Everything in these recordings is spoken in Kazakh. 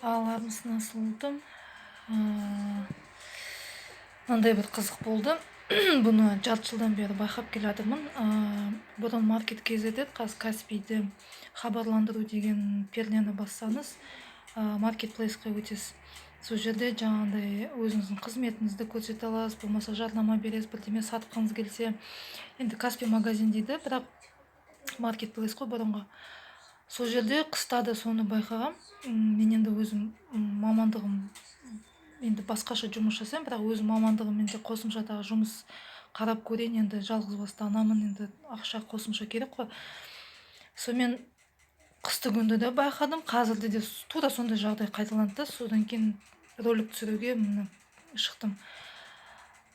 Ағаларымыз насылдым. Мындай бір қызық болды. Бұны жарты жылдан бері байқап келе жатырмын. Бұрын маркет KZ'де Каспийді хабарландыру деген пернені бассаңыз, маркетплейске өтесіз. Сол жерде жаңағыдай өзіңіздің қызметіңізді көрсете аласыз, болмаса жарнама бересіз, бірдеме сатқыңыз келсе. Енді Каспий магазин дейді, бірақ маркетплейс қой бұрынғы. Сол жерде қыста да соны байқағам. Мен енді өзім мамандығым енді басқаша жұмыс жасаймын, бірақ өз мамандығыммен де қосымша тағы жұмыс қарап көрейін. Енді жалғыз басты анамын, енді ақша қосымша керек қой. Сонымен қысты күнді де байқадым, қазірде де тура сондай жағдай қайталанды. Содан кейін ролик түсіруге шықтым.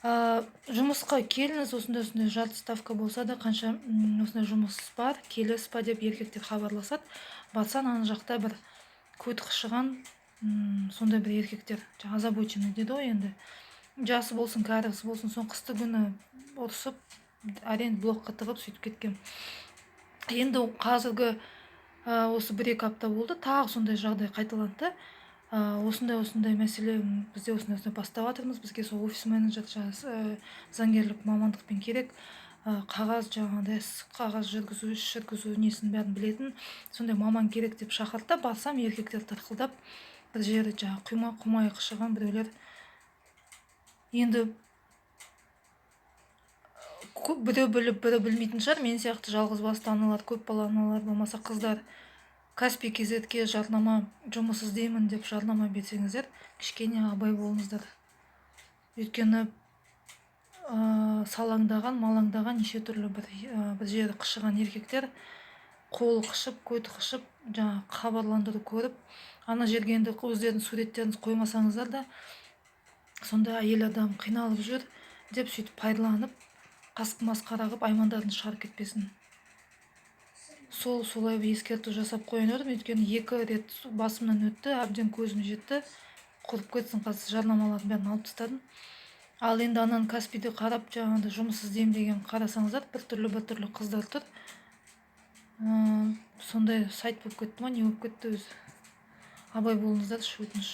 Жұмысқа келіңіз, осындай жарты ставка болса да, қанша осындай жұмыс бар, келесіз ба деп еркектер хабарласады. Барсаң, ана жақта бір көт қышыған сондай бір еркектер, озабоченный дейді ғой, енді жасы болсын, кәрісі болсын, сон қысты күні ұрысып, әрең блокқа тығып сөйтіп кеткен. Енді қазіргі осы 1-2 апта болды, тағы сондай жағдай қайталанды. Осындай мәселе бізде осындай бастап жатырмыз. Бізге сол офис менеджер, заңгерлік мамандықпен керек, қағаз жаңағыдай қағаз жүргізу несін бәрін білетін сондай маман керек деп шақырды. Барсам, еркектер тырқылдап, бір жері құмай қышыған біреулер. Енді біреу біліп, бірі білмейтін шығар. Мен сияқты жалғыз басты аналар, көп бала аналар, болмаса қыздар Каспий KZ'ге жарнама жұмыс іздеймін деп жарнама берсеңіздер, кішкене абай болыңыздар. Өйткені салаңдаған, малаңдаған неше түрлі бір жері қышыған еркектер қолы қышып, көті қышып, хабарландыру көріп, ана жерге енді өздерінің суреттеріңіз қоймасаңыздар да, сонда әйел адам қиналып жүр деп сөйтіп пайдаланып, қасқы масқара қылып аймандарын шығарып кетпесін. Солай ескерту жасап қойын едім, өйткені 2 рет басымнан өтті, әбден көзім жетті, құрып кетсін, қазір жарнамаларын бәрін алып тастадым. Ал енді анан Каспийді қарап, жаңағыдай жұмыс іздеймін деген қарасаңыздар, бір түрлі қыздар тұр. Сондай сайт болып кетті ма, не болып кетті өзі. Абай болыңыздар, өтініш.